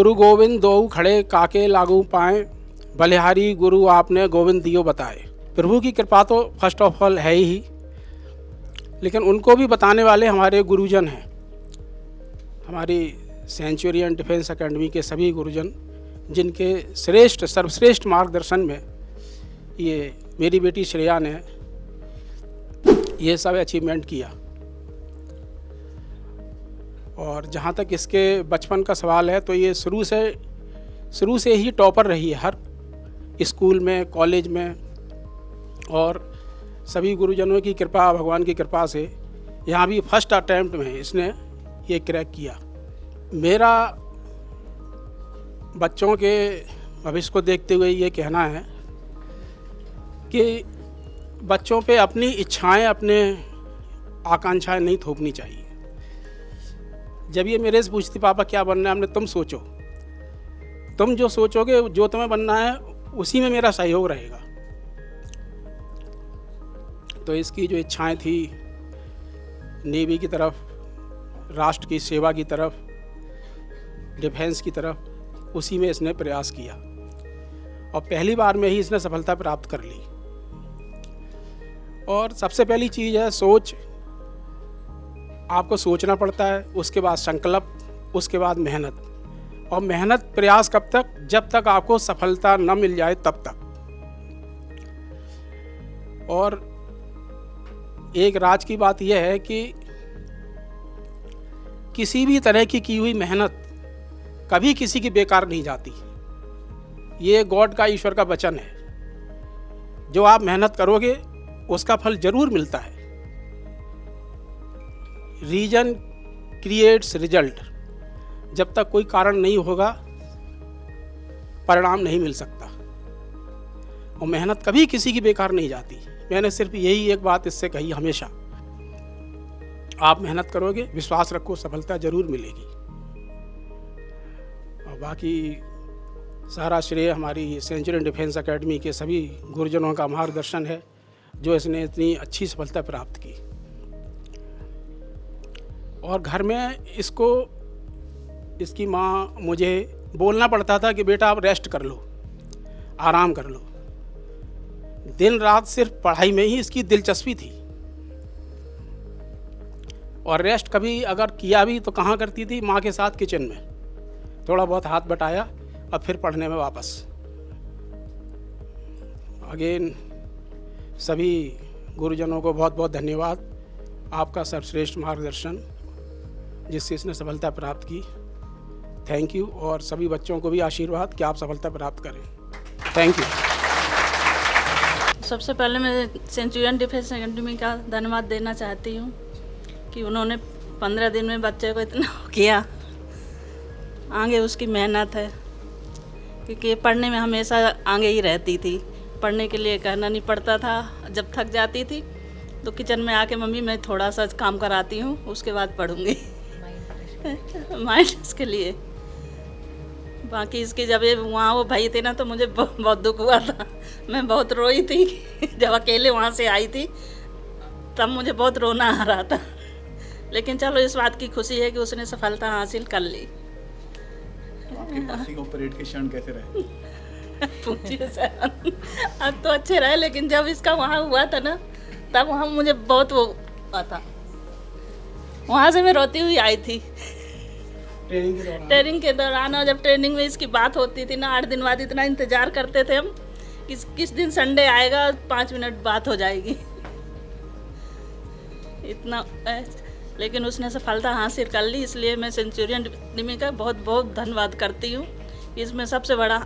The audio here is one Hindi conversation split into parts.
गुरु गोविंद दोऊ खड़े काके लागू पाएँ, बलिहारी गुरु आपने गोविंद दियो बताए। प्रभु की कृपा तो फर्स्ट ऑफ ऑल है ही, लेकिन उनको भी बताने वाले हमारे गुरुजन हैं। हमारी सेंचुरियन डिफेंस एकेडमी के सभी गुरुजन, जिनके सर्वश्रेष्ठ मार्गदर्शन में ये मेरी बेटी श्रेया ने ये सब अचीवमेंट किया। और जहाँ तक इसके बचपन का सवाल है, तो ये शुरू से ही टॉपर रही है, हर स्कूल में, कॉलेज में, और सभी गुरुजनों की कृपा, भगवान की कृपा से यहाँ भी फर्स्ट अटेम्प्ट में इसने ये क्रैक किया। मेरा बच्चों के भविष्य को देखते हुए ये कहना है कि बच्चों पे अपनी इच्छाएं, अपने आकांक्षाएं नहीं थोपनी चाहिए। जब ये मेरे से पूछती पापा क्या बनना है, हमने तुम सोचो, तुम जो सोचोगे, जो तुम्हें बनना है, उसी में मेरा सहयोग रहेगा। तो इसकी जो इच्छाएं थी नेवी की तरफ, राष्ट्र की सेवा की तरफ, डिफेंस की तरफ, उसी में इसने प्रयास किया और पहली बार में ही इसने सफलता प्राप्त कर ली। और सबसे पहली चीज़ है सोच। आपको सोचना पड़ता है, उसके बाद संकल्प, उसके बाद मेहनत। और मेहनत प्रयास कब तक? जब तक आपको सफलता न मिल जाए तब तक। और एक राज की बात यह है कि किसी भी तरह की हुई मेहनत कभी किसी की बेकार नहीं जाती। ये गॉड का, ईश्वर का वचन है। जो आप मेहनत करोगे उसका फल जरूर मिलता है। Reason creates result. जब तक कोई कारण नहीं होगा, परिणाम नहीं मिल सकता। और मेहनत कभी किसी की बेकार नहीं जाती। मैंने सिर्फ यही एक बात इससे कही हमेशा, आप मेहनत करोगे, विश्वास रखो, सफलता जरूर मिलेगी। और बाकी सारा श्रेय हमारी सेंचुरियन डिफेंस एकेडमी के सभी गुरुजनों का मार्गदर्शन है, जो इसने इतनी अच्छी सफलता प्राप्त की। और घर में इसकी माँ, मुझे बोलना पड़ता था कि बेटा आप रेस्ट कर लो, आराम कर लो। दिन रात सिर्फ पढ़ाई में ही इसकी दिलचस्पी थी। और रेस्ट कभी अगर किया भी तो कहाँ करती थी? माँ के साथ किचन में, थोड़ा बहुत हाथ बटाया और फिर पढ़ने में वापस। अगेन सभी गुरुजनों को बहुत बहुत धन्यवाद। आपका सर्वश्रेष्ठ मार्गदर्शन, जिससे इसने सफलता प्राप्त की। Thank you. और सभी बच्चों को भी आशीर्वाद कि आप सफलता प्राप्त करें। Thank you. सबसे पहले मैं सेंचुरियन डिफेंस एकेडमी का धन्यवाद देना चाहती हूँ कि उन्होंने 15 दिन में बच्चे को इतना किया। आगे उसकी मेहनत है, क्योंकि ये पढ़ने में हमेशा आगे ही रहती थी। पढ़ने के लिए कहना नहीं पड़ता था। जब थक जाती थी तो किचन में आके मम्मी मैं थोड़ा सा काम कराती हूँ, उसके बाद पढ़ूँगी। माइंड इसके लिए। बाकी इसके जब ये वहाँ वो भाई थे ना, तो मुझे बहुत दुख हुआ था। मैं बहुत रोई थी जब अकेले वहाँ से आई थी, तब मुझे बहुत रोना आ रहा था। लेकिन चलो, इस बात की खुशी है कि उसने सफलता हासिल कर ली। तो आपके मासिक ऑपरेट के क्षण कैसे रहे? पूछिए सर। अब तो अच्छे रहे, लेकिन जब इसका वहाँ हुआ था ना, तब वहाँ मुझे बहुत वो हुआ था। वहाँ से मैं रोती हुई आई थी ट्रेनिंग के दौरान। और जब ट्रेनिंग में इसकी बात होती थी ना, 8 दिन बाद इतना इंतज़ार करते थे हम, किस दिन संडे आएगा, 5 मिनट बात हो जाएगी, इतना। लेकिन उसने सफलता हासिल कर ली। इसलिए मैं सेंचुरियन एकेडमी का बहुत बहुत धन्यवाद करती हूँ। इसमें सबसे बड़ा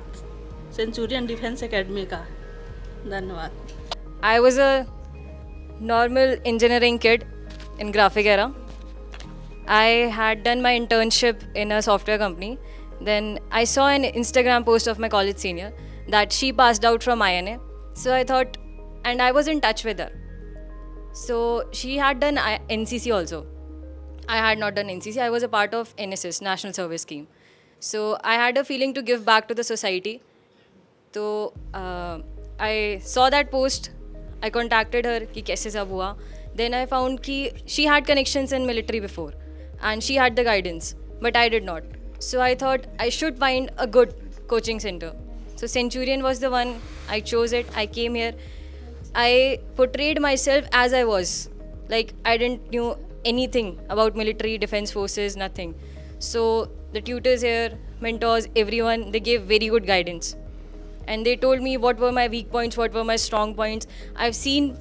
सेंचुरियन डिफेंस एकेडमी का धन्यवाद। I was a normal engineering kid in graphic era. I had done my internship in a software company. Then I saw an Instagram post of my college senior that she passed out from INA. So I thought, and I was in touch with her. So she had done NCC also. I had not done NCC. I was a part of NSS, National Service Scheme. So I had a feeling to give back to the society. So I saw that post. I contacted her कि कैसे सब हुआ. Then I found कि she had connections in military before and she had the guidance, but I did not. So I thought I should find a good coaching center. So Centurion was the one. I chose it. I came here. I portrayed myself as I was. Like I didn't knew anything about military, defense forces, nothing. So the tutors here, mentors, everyone, they gave very good guidance. And they told me what were my weak points, what were my strong points. I've seen,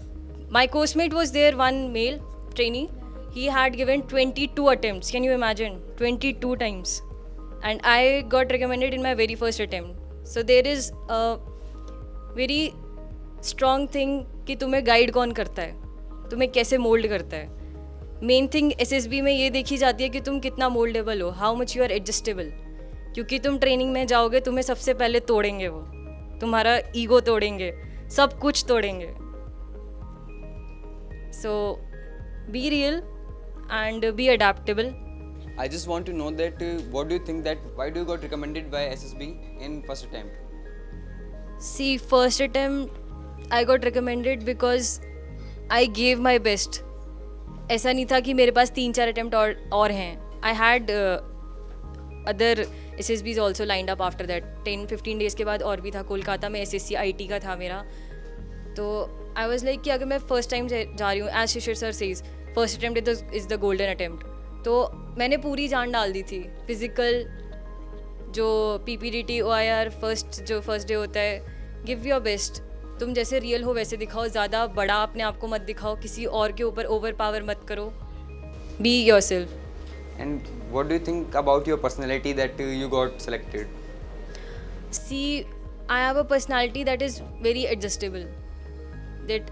my course mate was there, one male trainee. He had given 22 attempts. Can you imagine? 22 times. And I got recommended in my very first attempt. So there is a very strong thing कि तुम्हें गाइड कौन करता है, तुम्हें कैसे मोल्ड करता है. मेन थिंग SSB में ये देखी जाती है कि तुम कितना मोल्डेबल हो, how much you are adjustable. क्योंकि तुम ट्रेनिंग में जाओगे, तुम्हें सबसे पहले तोड़ेंगे वो, तुम्हारा ईगो तोड़ेंगे, सब कुछ तोड़ेंगे. So be real and be adaptable. I just want to know that what do you think that why do you got recommended by SSB in first attempt? See, first attempt I got recommended because I gave my best. ऐसा नहीं था कि मेरे पास 3-4 attempt और हैं. I had other SSBs also lined up after that. 10-15 days के बाद और भी था. कोलकाता में SSC IT का था मेरा. तो I was like कि अगर मैं first time जा रही हूँ, as Shishir sir says, first attempt is the golden attempt. तो मैंने पूरी जान डाल दी थी. फिज़िकल, जो PPDT OIR फर्स्ट डे होता है, गिव योर बेस्ट. तुम जैसे रियल हो वैसे दिखाओ, ज़्यादा बड़ा अपने आप को मत दिखाओ, किसी और के ऊपर ओवर पावर मत करो. Be your self. And what do you think about your personality that you got selected? See, I have a personality that is very adjustable. That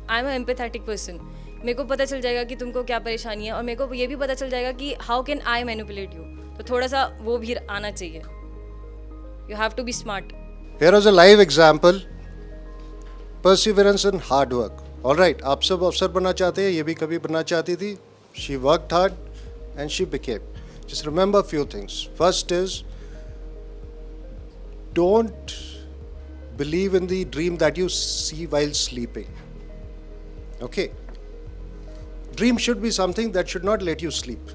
I am a empathetic person. मेरे को पता चल जाएगा कि तुमको क्या परेशानी है, और मेरे को ये भी पता चल जाएगा कि how can I manipulate you. तो थोड़ा सा वो भी आना चाहिए. You have to be smart. Here is a live example. Perseverance and hard work. All right, आप सब अफसर बनना चाहते हैं, ये भी कभी बनना चाहती थी. She worked hard and she became. Just remember a few things. First is, don't believe in the dream that you see while sleeping. Okay? Dream should be something that should not let you sleep.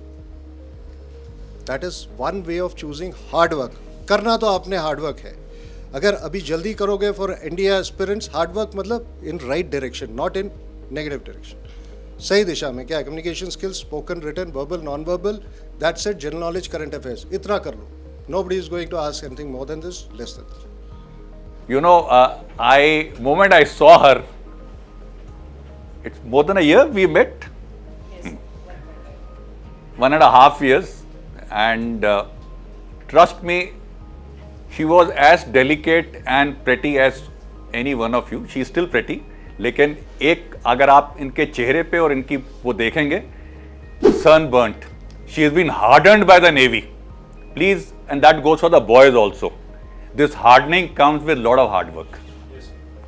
That is one way of choosing hard work. करना तो आपने hard work है. अगर अभी जल्दी करोगे for NDA aspirants, hard work मतलब in right direction, not in negative direction. सही दिशा में क्या है? Communication skills, spoken, written, verbal, non-verbal. That's it. General knowledge, current affairs. इतना कर लो. Nobody is going to ask anything more than this, less than this. You know, moment I saw her, it's more than a year we met. 1.5 years, and trust me, she was as delicate and pretty as any one of you. She is still pretty, लेकिन एक अगर आप इनके चेहरे पे और इनकी वो देखेंगे, sunburnt. She has been hardened by the Navy. Please, and that goes for the boys also. This hardening comes with lot of hard work.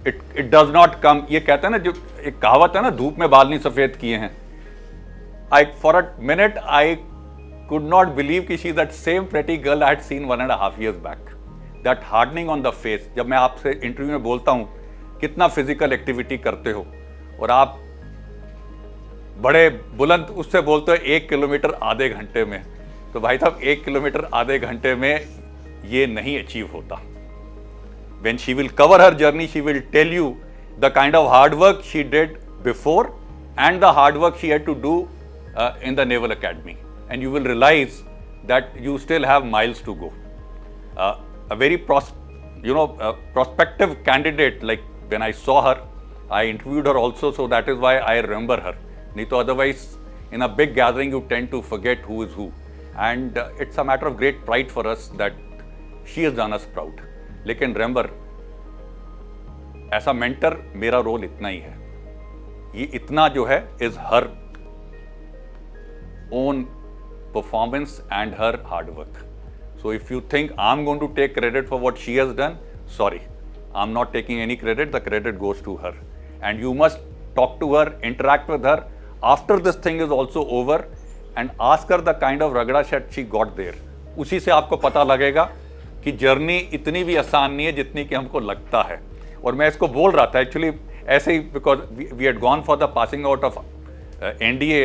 It does not come. ये कहते हैं ना, जो एक कहावत है ना, धूप में बाल नहीं सफेद किए हैं. For a minute, I could not believe कि she is that same pretty girl I had seen 1.5 years back. That hardening on the face. जब मैं आपसे इंटरव्यू में बोलता हूँ कितना फिजिकल एक्टिविटी करते हो, और आप बड़े बुलंद उससे बोलते हो 1 किलोमीटर आधे घंटे में, तो भाई साहब 1 किलोमीटर आधे घंटे में ये नहीं अचीव होता. When she will cover her journey, she will tell you the kind of hard work she did before and the hard work she had to do in the Naval Academy, and you will realize that you still have miles to go. A very prospective candidate. Like when I saw her, I interviewed her also, so that is why I remember her. नहीं तो otherwise in a big gathering you tend to forget who is who, and it's a matter of great pride for us that she has done us proud. लेकिन remember, ऐसा mentor मेरा रोल इतना ही है. ये इतना जो है is her own performance and her hard work. So if you think I'm going to take credit for what she has done, sorry, I'm not taking any credit. The credit goes to her, and you must talk to her, interact with her after this thing is also over, and ask her the kind of ragda that she got there. उसी से आपको पता लगेगा कि जर्नी इतनी भी आसान नहीं है जितनी कि हमको लगता है. और मैं इसको बोल रहा था एक्चुअली ऐसे ही, because we had gone for the passing out of NDA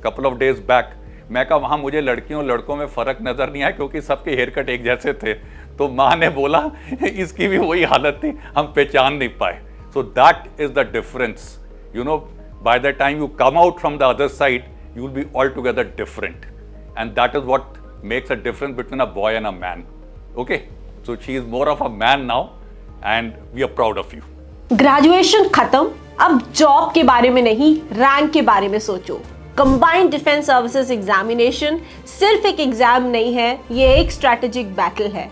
couple of days back. मैं कहा वहाँ मुझे लड़कियों लड़कों में फ़र्क नज़र नहीं आया क्योंकि सबके हेयर कट एक जैसे थे। तो माँ ने बोला इसकी भी वही हालत थी, हम पहचान नहीं पाए। So that is the difference, you know, by the time you come out from the other side you will be all together different, and that is what makes a difference between a boy and a man. Okay, so she is more of a man now and we are proud of you. Graduation खत्म, अब जॉब के बारे में नहीं, रैंक के बारे में सोचो। कंबाइंड डिफेंस सर्विसेज एग्जामिनेशन सिर्फ एक एग्जाम नहीं है, ये एक स्ट्रैटेजिक बैटल है।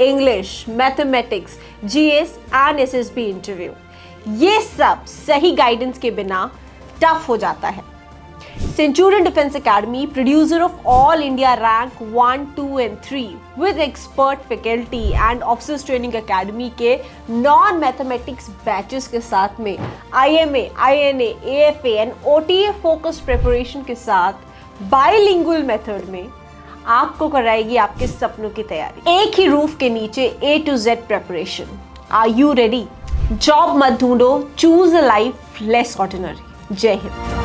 English, mathematics, GS and SSB interview, ये सब सही गाइडेंस के बिना टफ हो जाता है। Centurion Defense Academy, producer of all India rank 1, 2 and 3 with expert faculty and officers training academy के non mathematics batches के साथ में IMA, INA, AFA and OTA focused preparation के साथ bilingual method में आपको कराएगी आपके सपनों की तैयारी। एक ही रूफ के नीचे A to Z preparation। Are you ready? Job मत ढूंढो, choose a life less ordinary। जय हिंद।